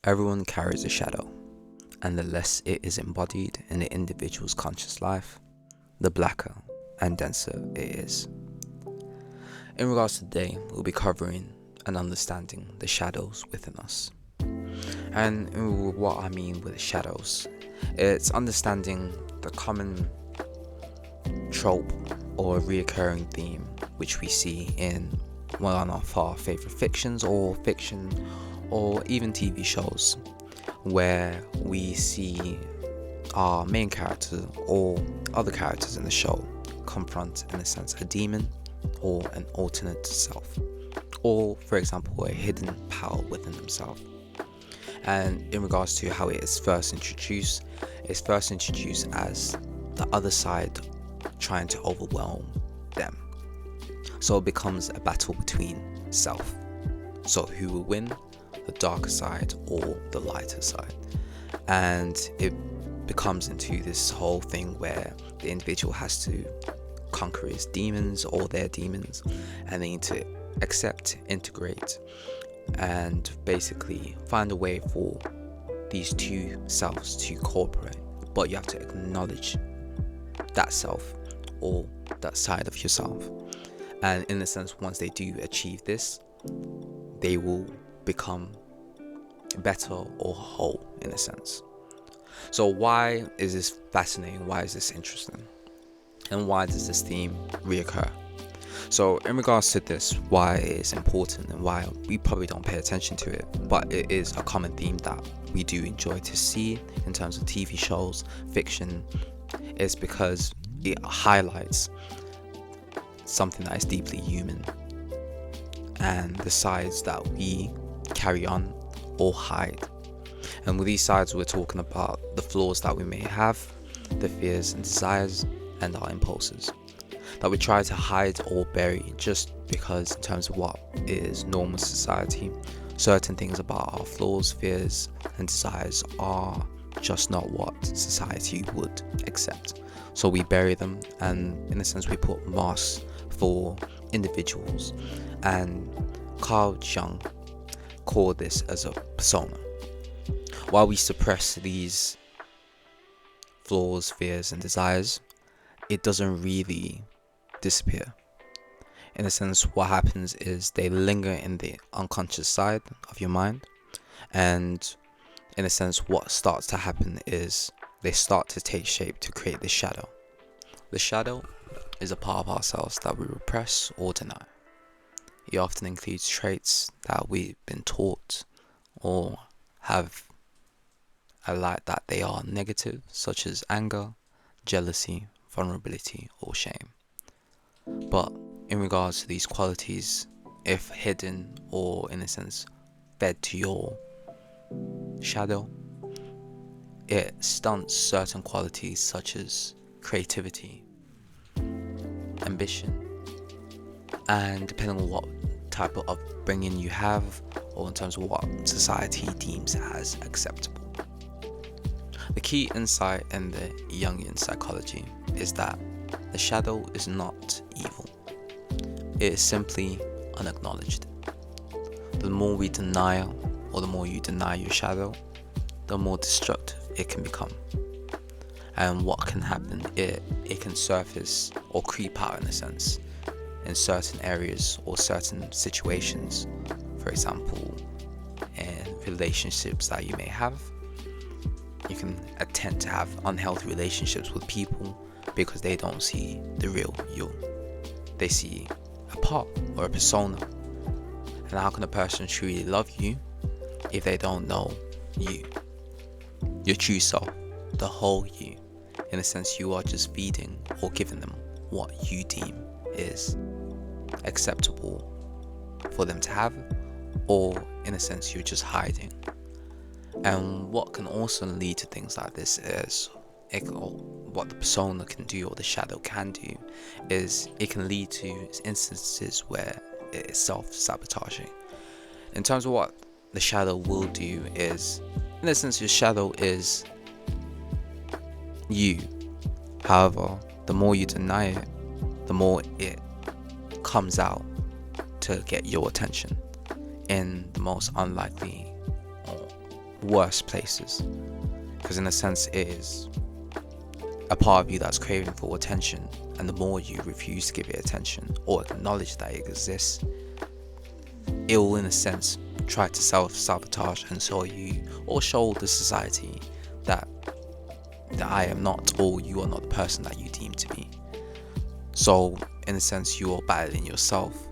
Everyone carries a shadow, and the less it is embodied in the individual's conscious life, the blacker and denser it is. In regards to today, we'll be covering and understanding the shadows within us. And what I mean with shadows, it's understanding the common trope or reoccurring theme which we see in one of our favorite fictions or fiction or even TV shows, where we see our main character or other characters in the show confront, in a sense, a demon or an alternate self, or for example a hidden power within themselves. And in regards to how it is first introduced, it's first introduced as the other side trying to overwhelm them. So it becomes a battle between self. So who will win, the darker side or the lighter side? And it becomes into this whole thing where the individual has to conquer his demons or their demons, and they need to accept, integrate, and basically find a way for these two selves to cooperate. But you have to acknowledge that self or that side of yourself. And in a sense, once they do achieve this, they will become better or whole, in a sense. So why is this fascinating? Why is this interesting? And why does this theme reoccur? So in regards to this, why it is important and why we probably don't pay attention to it, but it is a common theme that we do enjoy to see in terms of TV shows, fiction, is because it highlights something that is deeply human and the sides that we carry on or hide. And with these sides, we're talking about the flaws that we may have, the fears and desires, and our impulses that we try to hide or bury just because, in terms of what is normal society, certain things about our flaws, fears, and desires are just not what society would accept. So we bury them, and in a sense, we put masks for individuals. And Carl Jung called this as a persona. While we suppress these flaws, fears, and desires, it doesn't really disappear. In a sense, what happens is they linger in the unconscious side of your mind, and in a sense, what starts to happen is they start to take shape to create this shadow. The shadow is a part of ourselves that we repress or deny. It often includes traits that we've been taught or have a light that they are negative, such as anger, jealousy, vulnerability, or shame. But in regards to these qualities, if hidden or in a sense fed to your shadow, it stunts certain qualities such as creativity, ambition, and depending on what type of upbringing you have or in terms of what society deems as acceptable. The key insight in the Jungian psychology is that the shadow is not evil. It is simply unacknowledged. The more we deny, or the more you deny your shadow, the more destructive it can become. And what can happen, it can surface or creep out, in a sense, in certain areas or certain situations. For example, in relationships that you may have, you can attempt to have unhealthy relationships with people because they don't see the real you. They see a part or a persona. And how can a person truly love you if they don't know you, your true self, the whole you? In a sense, you are just feeding or giving them what you deem is acceptable for them to have, or in a sense, you're just hiding. And what can also lead to things like this is, what the persona can do or the shadow can do, is it can lead to instances where it is self-sabotaging. In terms of what the shadow will do is, in a sense, your shadow is you. However, the more you deny it, the more it comes out to get your attention in the most unlikely or worst places, because in a sense it is a part of you that's craving for attention, and the more you refuse to give it attention or acknowledge that it exists, it will in a sense try to self-sabotage and show you, or show the society, that I am not, or you are not the person that you deem to be. So in a sense you are battling yourself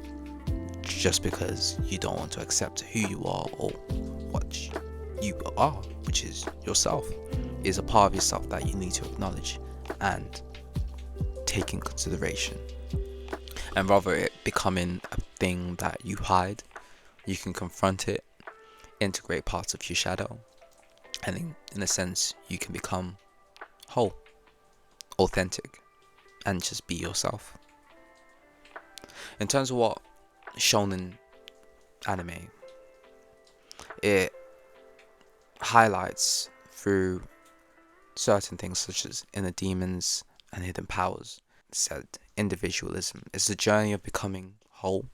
just because you don't want to accept who you are, or what you are, which is yourself, is a part of yourself that you need to acknowledge and take in consideration. And rather it becoming a thing that you hide, you can confront it, integrate parts of your shadow, and in a sense you can become whole, authentic, and just be yourself. In terms of what shōnen anime, it highlights through certain things such as inner demons and hidden powers. Said individualism is the journey of becoming whole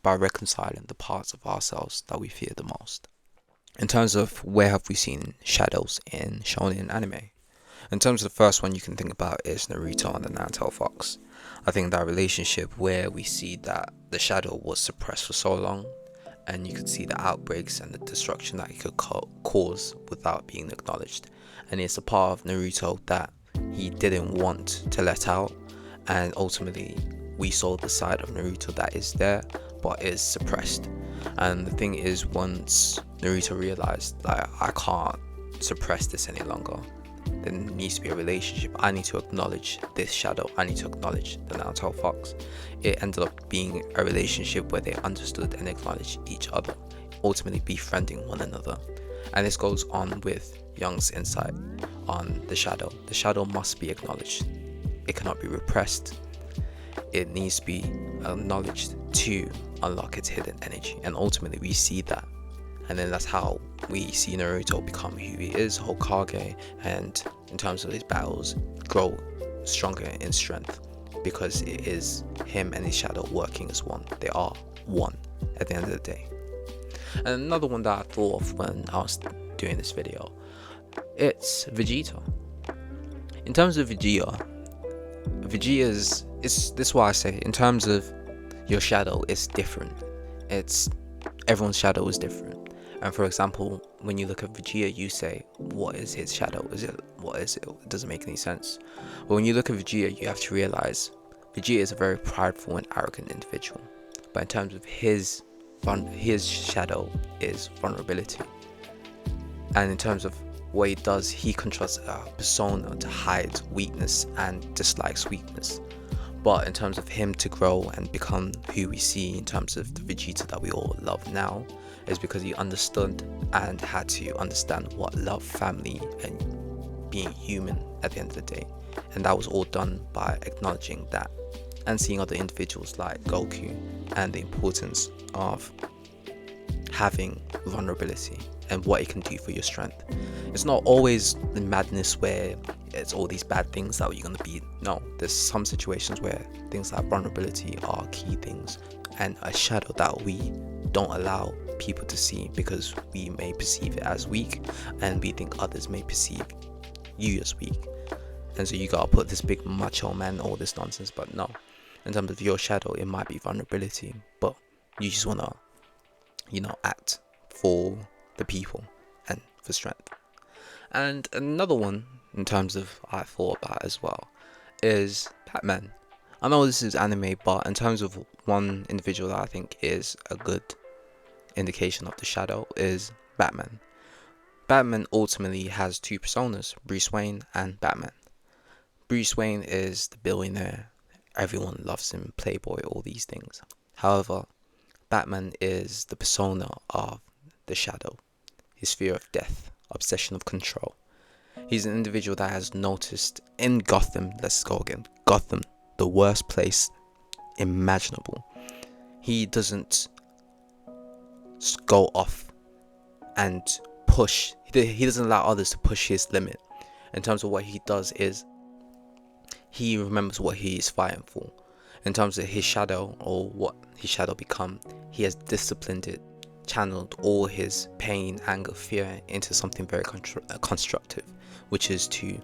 by reconciling the parts of ourselves that we fear the most. In terms of where have we seen shadows in shōnen anime, in terms of the first one you can think about is Naruto and the Nine-Tailed Fox. I think that relationship where we see that the shadow was suppressed for so long, and you could see the outbreaks and the destruction that it could cause without being acknowledged. And it's a part of Naruto that he didn't want to let out, and ultimately we saw the side of Naruto that is there but is suppressed. And the thing is, once Naruto realized that I can't suppress this any longer, there needs to be a relationship. I need to acknowledge this shadow. I need to acknowledge the Nine-Tailed Fox. It ended up being a relationship where they understood and acknowledged each other, ultimately befriending one another. And this goes on with Jung's insight on the shadow. The shadow must be acknowledged. It cannot be repressed. It needs to be acknowledged to unlock its hidden energy. And ultimately we see that. And then that's how we see Naruto become who he is, Hokage, and in terms of his battles, grow stronger in strength, because it is him and his shadow working as one. They are one at the end of the day. And another one that I thought of when I was doing this video, it's Vegeta. In terms of Vegeta's, this is why I say, in terms of your shadow, it's different. Everyone's shadow is different. And for example, when you look at Vegeta, you say, what is his shadow? What is it? It doesn't make any sense. But when you look at Vegeta, you have to realize Vegeta is a very prideful and arrogant individual. But in terms of his shadow is vulnerability. And in terms of what he does, he constructs a persona to hide weakness and dislikes weakness. But in terms of him to grow and become who we see in terms of the Vegeta that we all love now, is because he understood and had to understand what love, family, and being human at the end of the day. And that was all done by acknowledging that and seeing other individuals like Goku and the importance of having vulnerability and what it can do for your strength. It's not always the madness where it's all these bad things that you're going to beat. No, there's some situations where things like vulnerability are key things, and a shadow that we don't allow people to see because we may perceive it as weak, and we think others may perceive you as weak. And so you gotta put this big macho man, all this nonsense. But no, in terms of your shadow, it might be vulnerability, but you just wanna, act for the people and for strength. And another one, in terms of I thought about as well, is Batman. I know this is anime, but in terms of one individual that I think is a good indication of the shadow is Batman. Batman ultimately has two personas, Bruce Wayne and Batman. Bruce Wayne is the billionaire, everyone loves him, playboy, all these things. However, Batman is the persona of the shadow, his fear of death, obsession of control. He's an individual that has noticed in Gotham, Gotham, the worst place imaginable. He doesn't go off and push. He doesn't allow others to push his limit. In terms of what he does is he remembers what he is fighting for. In terms of his shadow or what his shadow become, he has disciplined it, channeled all his pain, anger, fear into something very constructive, which is to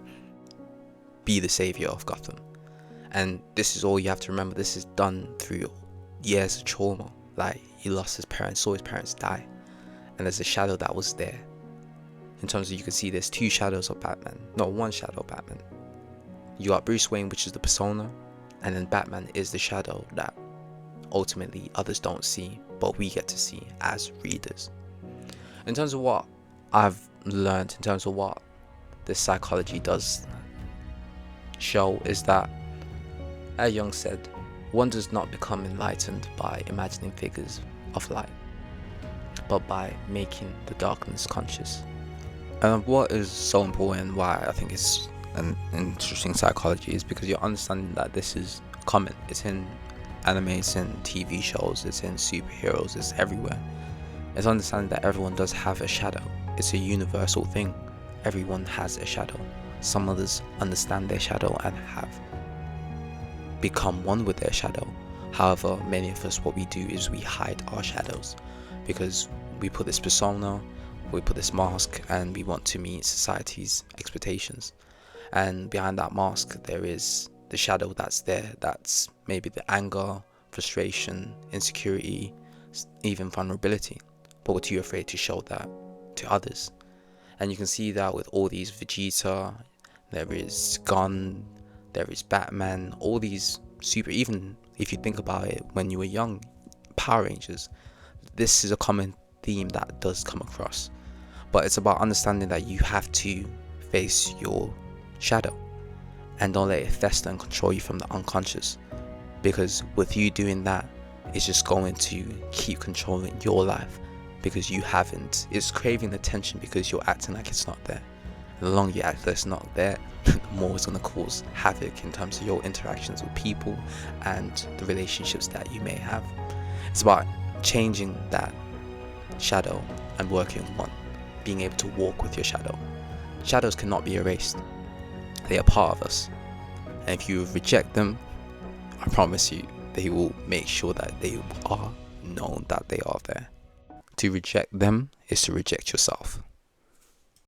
be the savior of Gotham. And this is all you have to remember. This is done through years of trauma. Like, he lost his parents, saw his parents die, and there's a shadow that was there. In terms of, you can see there's two shadows of Batman, not one shadow of Batman. You got Bruce Wayne, which is the persona, and then Batman is the shadow that ultimately others don't see, but we get to see as readers. In terms of what I've learned, in terms of what this psychology does show, is that, as Jung said, one does not become enlightened by imagining figures of light, but by making the darkness conscious. And what is so important, why I think it's an interesting psychology, is because you're understanding that this is common. It's in anime, it's in TV shows, it's in superheroes, it's everywhere. It's understanding that everyone does have a shadow. It's a universal thing. Everyone has a shadow. Some others understand their shadow and have become one with their shadow. However, many of us, what we do is we hide our shadows, because we put this persona, we put this mask, and we want to meet society's expectations. And behind that mask, there is the shadow that's there. That's maybe the anger, frustration, insecurity, even vulnerability. But we're too afraid to show that to others. And you can see that with all these Vegeta, there is Gun, there is Batman, all these even if you think about it, when you were young, Power Rangers, this is a common theme that does come across. But it's about understanding that you have to face your shadow and don't let it fester and control you from the unconscious, because with you doing that, it's just going to keep controlling your life, because you haven't, it's craving attention because you're acting like it's not there. The longer you act like it's not there, the more it's going to cause havoc in terms of your interactions with people and the relationships that you may have. It's about changing that shadow and working one, being able to walk with your shadow. Shadows cannot be erased. They are part of us. And if you reject them, I promise you, they will make sure that they are known that they are there. To reject them is to reject yourself.